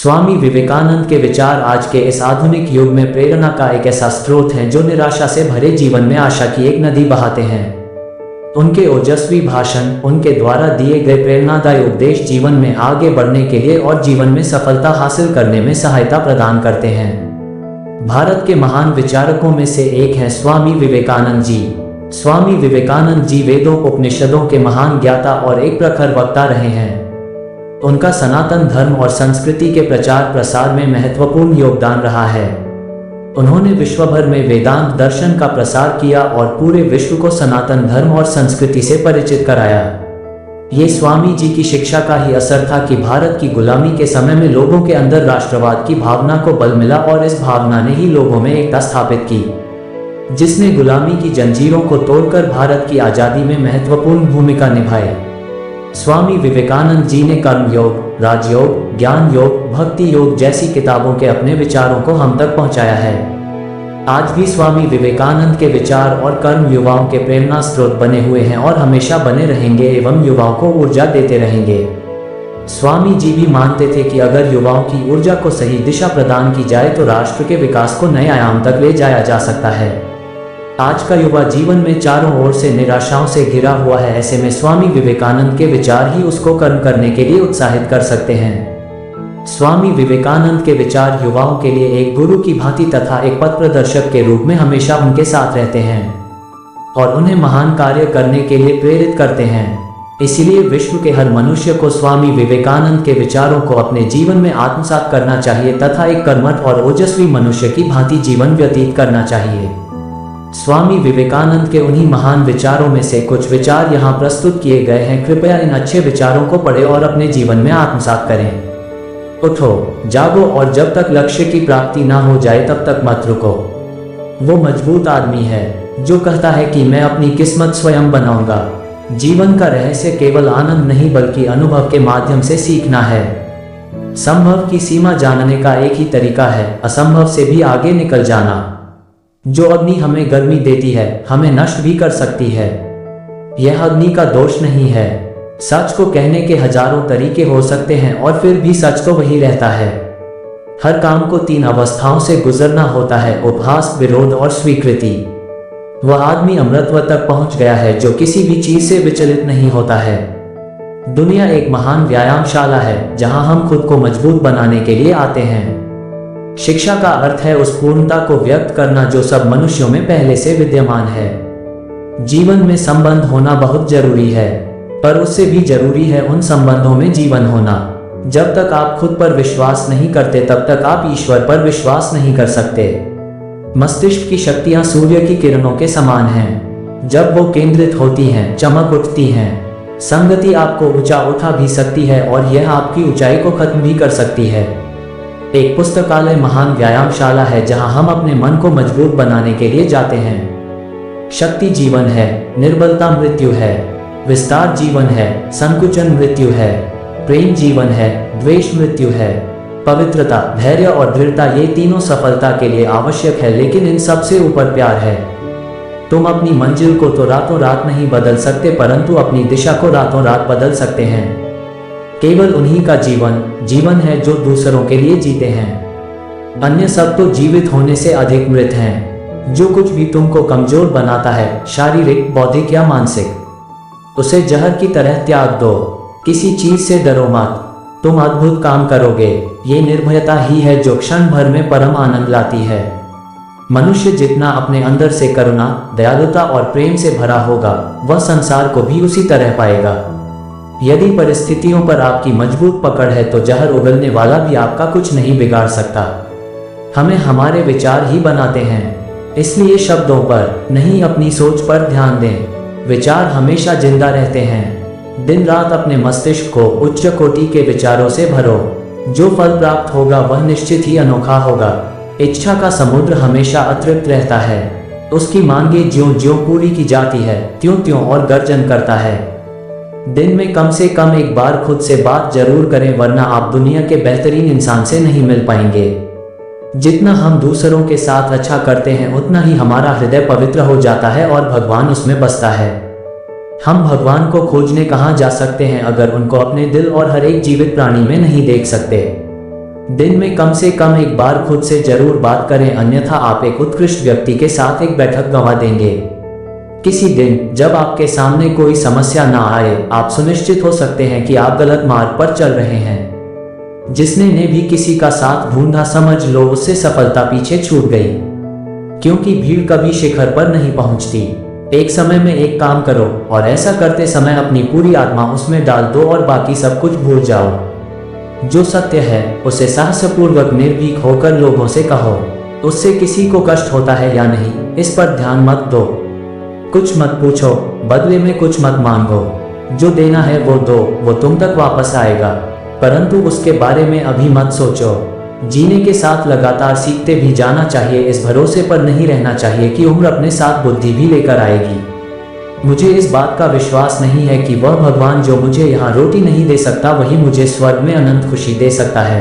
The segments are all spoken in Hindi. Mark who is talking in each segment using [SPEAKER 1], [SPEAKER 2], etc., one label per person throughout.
[SPEAKER 1] स्वामी विवेकानंद के विचार आज के इस आधुनिक युग में प्रेरणा का एक ऐसा स्रोत हैं जो निराशा से भरे जीवन में आशा की एक नदी बहाते हैं। उनके ओजस्वी भाषण, उनके द्वारा दिए गए प्रेरणादायी उपदेश जीवन में आगे बढ़ने के लिए और जीवन में सफलता हासिल करने में सहायता प्रदान करते हैं। भारत के महान विचारकों में से एक हैं स्वामी विवेकानंद जी। स्वामी विवेकानंद जी वेदों, उपनिषदों के महान ज्ञाता और एक प्रखर वक्ता रहे हैं। उनका सनातन धर्म और संस्कृति के प्रचार प्रसार में महत्वपूर्ण योगदान रहा है। उन्होंने विश्व भर में वेदांत दर्शन का प्रसार किया और पूरे विश्व को सनातन धर्म और संस्कृति से परिचित कराया। ये स्वामी जी की शिक्षा का ही असर था कि भारत की गुलामी के समय में लोगों के अंदर राष्ट्रवाद की भावना को बल मिला और इस भावना ने ही लोगों में एकता स्थापित की, जिसने गुलामी की जंजीरों को तोड़कर भारत की आज़ादी में महत्वपूर्ण भूमिका निभाई। स्वामी विवेकानंद जी ने कर्म योग, राजयोग, ज्ञान योग, भक्ति योग जैसी किताबों के अपने विचारों को हम तक पहुंचाया है। आज भी स्वामी विवेकानंद के विचार और कर्म युवाओं के प्रेरणा स्रोत बने हुए हैं और हमेशा बने रहेंगे एवं युवाओं को ऊर्जा देते रहेंगे। स्वामी जी भी मानते थे कि अगर युवाओं की ऊर्जा को सही दिशा प्रदान की जाए तो राष्ट्र के विकास को नए आयाम तक ले जाया जा सकता है। आज का युवा जीवन में चारों ओर से निराशाओं से घिरा हुआ है। ऐसे में स्वामी विवेकानंद के विचार ही उसको कर्म करने के लिए उत्साहित कर सकते हैं। स्वामी विवेकानंद के विचार युवाओं के लिए एक गुरु की भांति तथा एक पथ प्रदर्शक के रूप में हमेशा उनके साथ रहते हैं और उन्हें महान कार्य करने के लिए प्रेरित करते हैं। इसलिए विश्व के हर मनुष्य को स्वामी विवेकानंद के विचारों को अपने जीवन में आत्मसात करना चाहिए तथा एक कर्मठ और ओजस्वी मनुष्य की भांति जीवन व्यतीत करना चाहिए। स्वामी विवेकानंद के उन्हीं महान विचारों में से कुछ विचार यहाँ प्रस्तुत किए गए हैं। कृपया इन अच्छे विचारों को पढ़ें और अपने जीवन में आत्मसात करें। उठो, जागो और जब तक लक्ष्य की प्राप्ति ना हो जाए तब तक मत रुको। वो मजबूत आदमी है जो कहता है कि मैं अपनी किस्मत स्वयं बनाऊंगा। जीवन का रहस्य केवल आनंद नहीं बल्कि अनुभव के माध्यम से सीखना है। संभव की सीमा जानने का एक ही तरीका है, असंभव से भी आगे निकल जाना। जो अग्नि हमें गर्मी देती है हमें नष्ट भी कर सकती है। यह अग्नि का दोष नहीं है। सच को कहने के हजारों तरीके हो सकते हैं और फिर भी सच तो वही रहता है। हर काम को 3 अवस्थाओं से गुजरना होता है, उपहास, विरोध और स्वीकृति। वह आदमी अमृतत्व तक पहुंच गया है जो किसी भी चीज से विचलित नहीं होता है। दुनिया एक महान व्यायामशाला है जहां हम खुद को मजबूत बनाने के लिए आते हैं। शिक्षा का अर्थ है उस पूर्णता को व्यक्त करना जो सब मनुष्यों में पहले से विद्यमान है। जीवन में संबंध होना बहुत जरूरी है, पर उससे भी जरूरी है उन संबंधों में जीवन होना। जब तक आप खुद पर विश्वास नहीं करते तब तक आप ईश्वर पर विश्वास नहीं कर सकते। मस्तिष्क की शक्तियां सूर्य की किरणों के समान हैं। जब वो केंद्रित होती हैं, चमक उठती हैं। संगति आपको ऊंचा उठा भी सकती है और यह आपकी ऊंचाई को खत्म भी कर सकती है। एक पुस्तकालय महान व्यायामशाला है जहां हम अपने मन को मजबूत बनाने के लिए जाते हैं। शक्ति जीवन है, निर्बलता मृत्यु है। विस्तार जीवन है, संकुचन मृत्यु है। प्रेम जीवन है, द्वेष मृत्यु है। पवित्रता, धैर्य और दृढ़ता ये तीनों सफलता के लिए आवश्यक है, लेकिन इन सबसे ऊपर प्यार है। तुम अपनी मंजिल को तो रातों रात नहीं बदल सकते, परंतु अपनी दिशा को रातों रात बदल सकते हैं। केवल उन्हीं का जीवन है जो दूसरों के लिए जीते हैं। अन्य सब तो जीवित होने से अधिक मृत हैं। जो कुछ भी तुमको कमजोर बनाता है, शारीरिक, बौद्धिक या मानसिक, उसे जहर की तरह त्याग दो। किसी चीज से डरो मत, तुम अद्भुत काम करोगे। ये निर्भयता ही है जो क्षण भर में परम आनंद लाती है। मनुष्य जितना अपने अंदर से करुणा, दयालुता और प्रेम से भरा होगा, वह संसार को भी उसी तरह पाएगा। यदि परिस्थितियों पर आपकी मजबूत पकड़ है तो जहर उगलने वाला भी आपका कुछ नहीं बिगाड़ सकता। हमें हमारे विचार ही बनाते हैं, इसलिए शब्दों पर नहीं अपनी सोच पर ध्यान दें। विचार हमेशा जिंदा रहते हैं। दिन रात अपने मस्तिष्क को उच्च कोटि के विचारों से भरो। जो फल प्राप्त होगा वह निश्चित ही अनोखा होगा। इच्छा का समुद्र हमेशा अतृप्त रहता है। उसकी मांगे ज्यों ज्यों पूरी की जाती है त्यों त्यों और गर्जन करता है। दिन में कम से कम एक बार खुद से बात जरूर करें, वरना आप दुनिया के बेहतरीन इंसान से नहीं मिल पाएंगे। जितना हम दूसरों के साथ अच्छा करते हैं उतना ही हमारा हृदय पवित्र हो जाता है और भगवान उसमें बसता है। हम भगवान को खोजने कहाँ जा सकते हैं अगर उनको अपने दिल और हर एक जीवित प्राणी में नहीं देख सकते। दिन में कम से कम एक बार खुद से जरूर बात करें, अन्यथा आप एक उत्कृष्ट व्यक्ति के साथ एक बैठक गंवा देंगे। किसी दिन जब आपके सामने कोई समस्या ना आए, आप सुनिश्चित हो सकते हैं कि आप गलत मार्ग पर चल रहे हैं। जिसने ने भी किसी का साथ ढूंढा, समझ लो उससे सफलता पीछे छूट गई, क्योंकि भीड़ कभी शिखर पर नहीं पहुंचती। एक समय में एक काम करो और ऐसा करते समय अपनी पूरी आत्मा उसमें डाल दो और बाकी सब कुछ भूल जाओ। जो सत्य है उसे साहसपूर्वक निर्भीक होकर लोगों से कहो। उससे किसी को कष्ट होता है या नहीं, इस पर ध्यान मत दो। कुछ मत पूछो, बदले में कुछ मत मांगो। जो देना है वो दो, वो तुम तक वापस आएगा, परंतु उसके बारे में अभी मत सोचो। जीने के साथ लगातार सीखते भी जाना चाहिए, इस भरोसे पर नहीं रहना चाहिए कि उम्र अपने साथ बुद्धि भी लेकर आएगी। मुझे इस बात का विश्वास नहीं है कि वह भगवान जो मुझे यहाँ रोटी नहीं दे सकता, वही मुझे स्वर्ग में अनंत खुशी दे सकता है।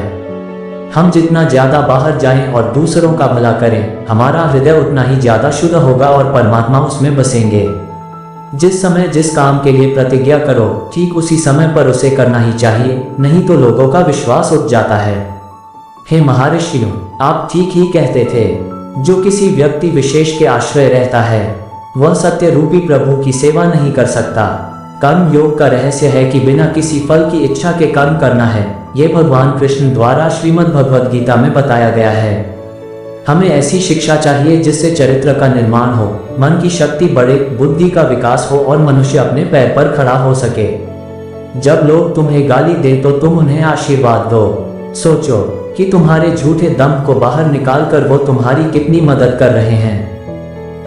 [SPEAKER 1] हम जितना ज्यादा बाहर जाएं और दूसरों का भला करें, हमारा हृदय उतना ही ज्यादा शुद्ध होगा और परमात्मा उसमें बसेंगे। जिस समय जिस काम के लिए प्रतिज्ञा करो, ठीक उसी समय पर उसे करना ही चाहिए, नहीं तो लोगों का विश्वास उठ जाता है। हे महर्षियों, आप ठीक ही कहते थे। जो किसी व्यक्ति विशेष के आश्रय रहता है, वह सत्य रूपी प्रभु की सेवा नहीं कर सकता। कर्म योग का रहस्य है कि बिना किसी फल की इच्छा के कर्म करना है। ये भगवान कृष्ण द्वारा श्रीमद् भगवद गीता में बताया गया है। हमें ऐसी शिक्षा चाहिए जिससे चरित्र का निर्माण हो, मन की शक्ति बढ़े, बुद्धि का विकास हो और मनुष्य अपने पैर पर खड़ा हो सके। जब लोग तुम्हें गाली दे तो तुम उन्हें आशीर्वाद दो। सोचो कि तुम्हारे झूठे दम को बाहर निकालकर वो तुम्हारी कितनी मदद कर रहे हैं।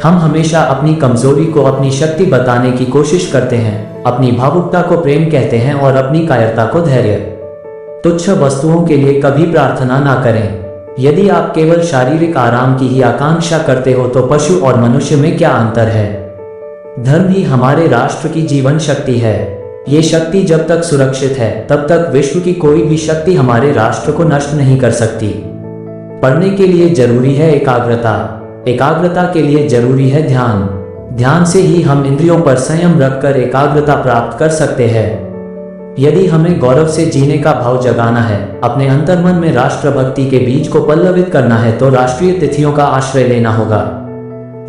[SPEAKER 1] हम हमेशा अपनी कमजोरी को अपनी शक्ति बताने की कोशिश करते हैं, अपनी भावुकता को प्रेम कहते हैं और अपनी कायरता को धैर्य। तुच्छ वस्तुओं के लिए कभी प्रार्थना ना करें। यदि आप केवल शारीरिक आराम की ही आकांक्षा करते हो तो पशु और मनुष्य में क्या अंतर है। धर्म ही हमारे राष्ट्र की जीवन शक्ति है। ये शक्ति जब तक सुरक्षित है तब तक विश्व की कोई भी शक्ति हमारे राष्ट्र को नष्ट नहीं कर सकती। पढ़ने के लिए जरूरी है एकाग्रता, एकाग्रता के लिए जरूरी है ध्यान। ध्यान से ही हम इंद्रियों पर संयम रखकर एकाग्रता प्राप्त कर सकते हैं। यदि हमें गौरव से जीने का भाव जगाना है, अपने अंतर्मन में राष्ट्रभक्ति के बीज को पल्लवित करना है, तो राष्ट्रीय तिथियों का आश्रय लेना होगा।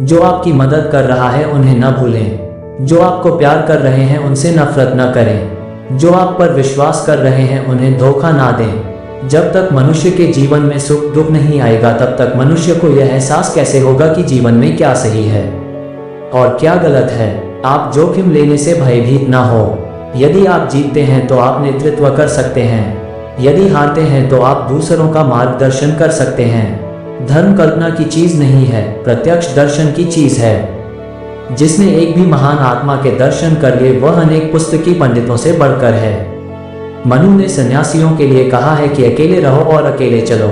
[SPEAKER 1] जो आपकी मदद कर रहा है उन्हें न भूलें। जो आपको प्यार कर रहे हैं उनसे नफरत न करें। जो आप पर विश्वास कर रहे हैं उन्हें धोखा ना दें। जब तक मनुष्य के जीवन में सुख दुख नहीं आएगा, तब तक मनुष्य को यह एहसास कैसे होगा कि जीवन में क्या सही है और क्या गलत है। आप जोखिम लेने से भयभीत ना हो। यदि आप जीतते हैं तो आप नेतृत्व कर सकते हैं, यदि हारते हैं तो आप दूसरों का मार्गदर्शन कर सकते हैं। धर्म कल्पना की चीज नहीं है, प्रत्यक्ष दर्शन की चीज है। जिसने एक भी महान आत्मा के दर्शन कर लिए, वह अनेक पुस्तकी पंडितों से बढ़कर है। मनु ने सन्यासियों के लिए कहा है कि अकेले रहो और अकेले चलो।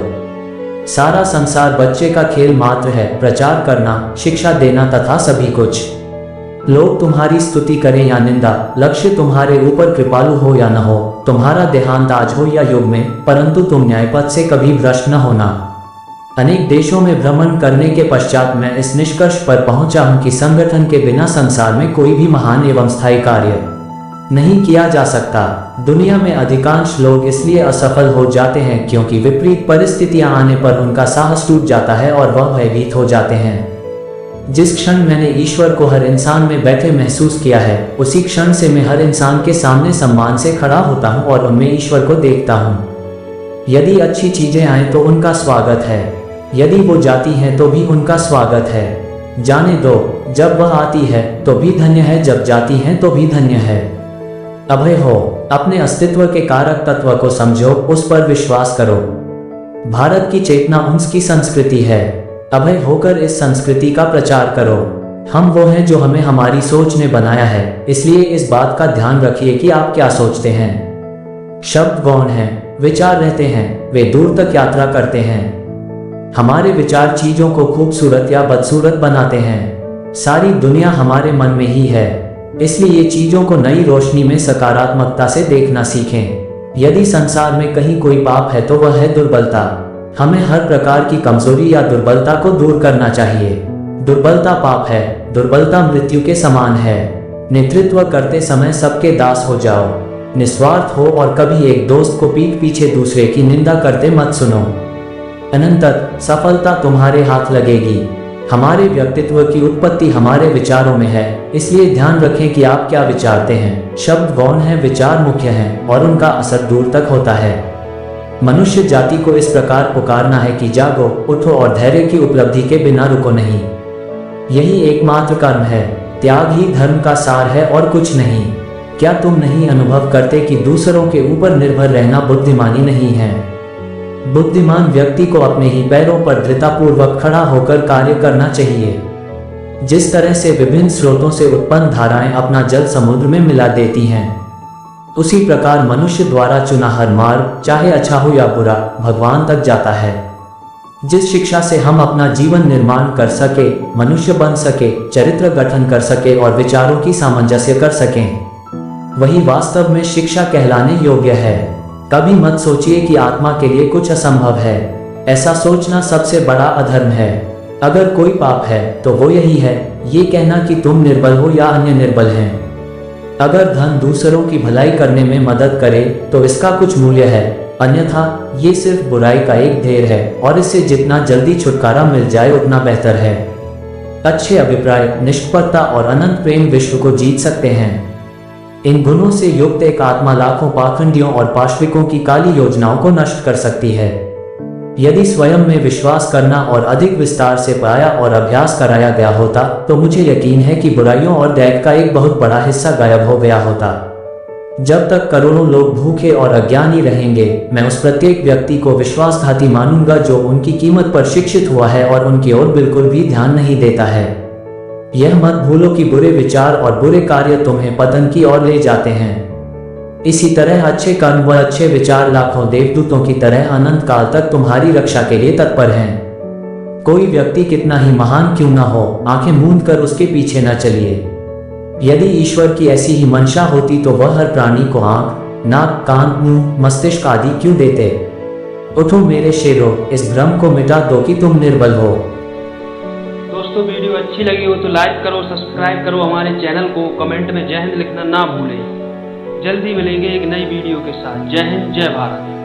[SPEAKER 1] सारा संसार बच्चे का खेल मात्र है, प्रचार करना, शिक्षा देना तथा सभी कुछ। लोग तुम्हारी स्तुति करें या निंदा, लक्ष्य तुम्हारे ऊपर कृपालु हो या न हो, तुम्हारा देहांत आज हो या युग में, परंतु तुम न्यायपथ से कभी भ्रष्ट न होना। अनेक देशों में भ्रमण करने के पश्चात मैं इस निष्कर्ष पर पहुंचा हूं कि संगठन के बिना संसार में कोई भी महान एवं स्थायी कार्य नहीं किया जा सकता। दुनिया में अधिकांश लोग इसलिए असफल हो जाते हैं क्योंकि विपरीत परिस्थितियां आने पर उनका साहस टूट जाता है और वह भयभीत हो जाते हैं। जिस क्षण मैंने ईश्वर को हर इंसान में बैठे महसूस किया है, उसी क्षण से मैं हर इंसान के सामने सम्मान से खड़ा होता हूं और उनमें ईश्वर को देखता हूं। यदि अच्छी चीजें आए तो उनका स्वागत है, यदि वो जाती हैं तो भी उनका स्वागत है। जाने दो, जब वह आती है तो भी धन्य है, जब जाती हैं तो भी धन्य है। अभय हो, अपने अस्तित्व के कारक तत्व को समझो, उस पर विश्वास करो। भारत की चेतना उसकी संस्कृति है। अभय होकर इस संस्कृति का प्रचार करो। हम वो हैं जो हमें हमारी सोच ने बनाया है, इसलिए इस बात का ध्यान रखिए कि आप क्या सोचते हैं। शब्द गौण हैं, विचार रहते हैं, वे दूर तक यात्रा करते हैं। हमारे विचार चीजों को खूबसूरत या बदसूरत बनाते हैं। सारी दुनिया हमारे मन में ही है, इसलिए चीजों को नई रोशनी में सकारात्मकता से देखना सीखें। यदि संसार में कहीं कोई पाप है तो वह है दुर्बलता। हमें हर प्रकार की कमजोरी या दुर्बलता को दूर करना चाहिए। दुर्बलता पाप है, दुर्बलता मृत्यु के समान है। नेतृत्व करते समय सबके दास हो जाओ। निस्वार्थ हो और कभी एक दोस्त को पीठ पीछे दूसरे की निंदा करते मत सुनो। अनंततः सफलता तुम्हारे हाथ लगेगी। हमारे व्यक्तित्व की उत्पत्ति हमारे विचारों में है, इसलिए ध्यान रखें कि आप क्या विचारते हैं। शब्द गौण हैं, विचार मुख्य हैं और उनका असर दूर तक होता है। मनुष्य जाति को इस प्रकार पुकारना है कि जागो, उठो और धैर्य की उपलब्धि के बिना रुको नहीं। यही एकमात्र कर्म है। त्याग ही धर्म का सार है और कुछ नहीं। क्या तुम नहीं अनुभव करते कि दूसरों के ऊपर निर्भर रहना बुद्धिमानी नहीं है? बुद्धिमान व्यक्ति को अपने ही पैरों पर दृढ़तापूर्वक खड़ा होकर कार्य करना चाहिए। जिस तरह से विभिन्न स्रोतों से उत्पन्न धाराएं अपना जल समुद्र में मिला देती हैं, उसी प्रकार मनुष्य द्वारा चुना हर मार्ग, चाहे अच्छा हो या बुरा, भगवान तक जाता है। जिस शिक्षा से हम अपना जीवन निर्माण कर सके, मनुष्य बन सके, चरित्र गठन कर सके और विचारों की सामंजस्य कर सकें, वही वास्तव में शिक्षा कहलाने योग्य है। कभी मत सोचिए कि आत्मा के लिए कुछ असंभव है। ऐसा सोचना सबसे बड़ा अधर्म है। अगर कोई पाप है तो वो यही है, ये कहना कि तुम निर्बल हो या अन्य निर्बल हैं। अगर धन दूसरों की भलाई करने में मदद करे तो इसका कुछ मूल्य है, अन्यथा ये सिर्फ बुराई का एक ढेर है और इससे जितना जल्दी छुटकारा मिल जाए उतना बेहतर है। अच्छे अभिप्राय, निष्पक्षता और अनंत प्रेम विश्व को जीत सकते हैं। इन गुणों से युक्त एक आत्मा लाखों पाखंडियों और पाशविकों की काली योजनाओं को नष्ट कर सकती है। यदि स्वयं में विश्वास करना और अधिक विस्तार से पाया और अभ्यास कराया गया होता तो मुझे यकीन है कि बुराइयों और दैत्य का एक बहुत बड़ा हिस्सा गायब हो गया होता। जब तक करोड़ों लोग भूखे और अज्ञानी रहेंगे, मैं उस प्रत्येक व्यक्ति को विश्वासघाती मानूंगा जो उनकी कीमत पर शिक्षित हुआ है और उनकी ओर बिल्कुल भी ध्यान नहीं देता है। यह मत भूलो कि बुरे विचार और बुरे कार्य तुम्हें पतन की ओर ले जाते हैं। इसी तरह अच्छे कर्म व अच्छे विचार लाखों देवदूतों की तरह अनंत काल तक तुम्हारी रक्षा के लिए तत्पर हैं। कोई व्यक्ति कितना ही महान क्यों न हो, आंखें मूंद कर उसके पीछे न चलिए। यदि ईश्वर की ऐसी ही मंशा होती तो वह हर प्राणी को आंख, नाक, कान, मुंह, मस्तिष्क आदि क्यों देते? उठो मेरे शेरों, इस भ्रम को मिटा दो कि तुम निर्बल हो।
[SPEAKER 2] दोस्तों, वीडियो अच्छी लगी हो तो लाइक करो, सब्सक्राइब करो हमारे चैनल को, कमेंट में जय हिंद लिखना ना भूलें। जल्दी मिलेंगे एक नई वीडियो के साथ। जय हिंद, जय भारत।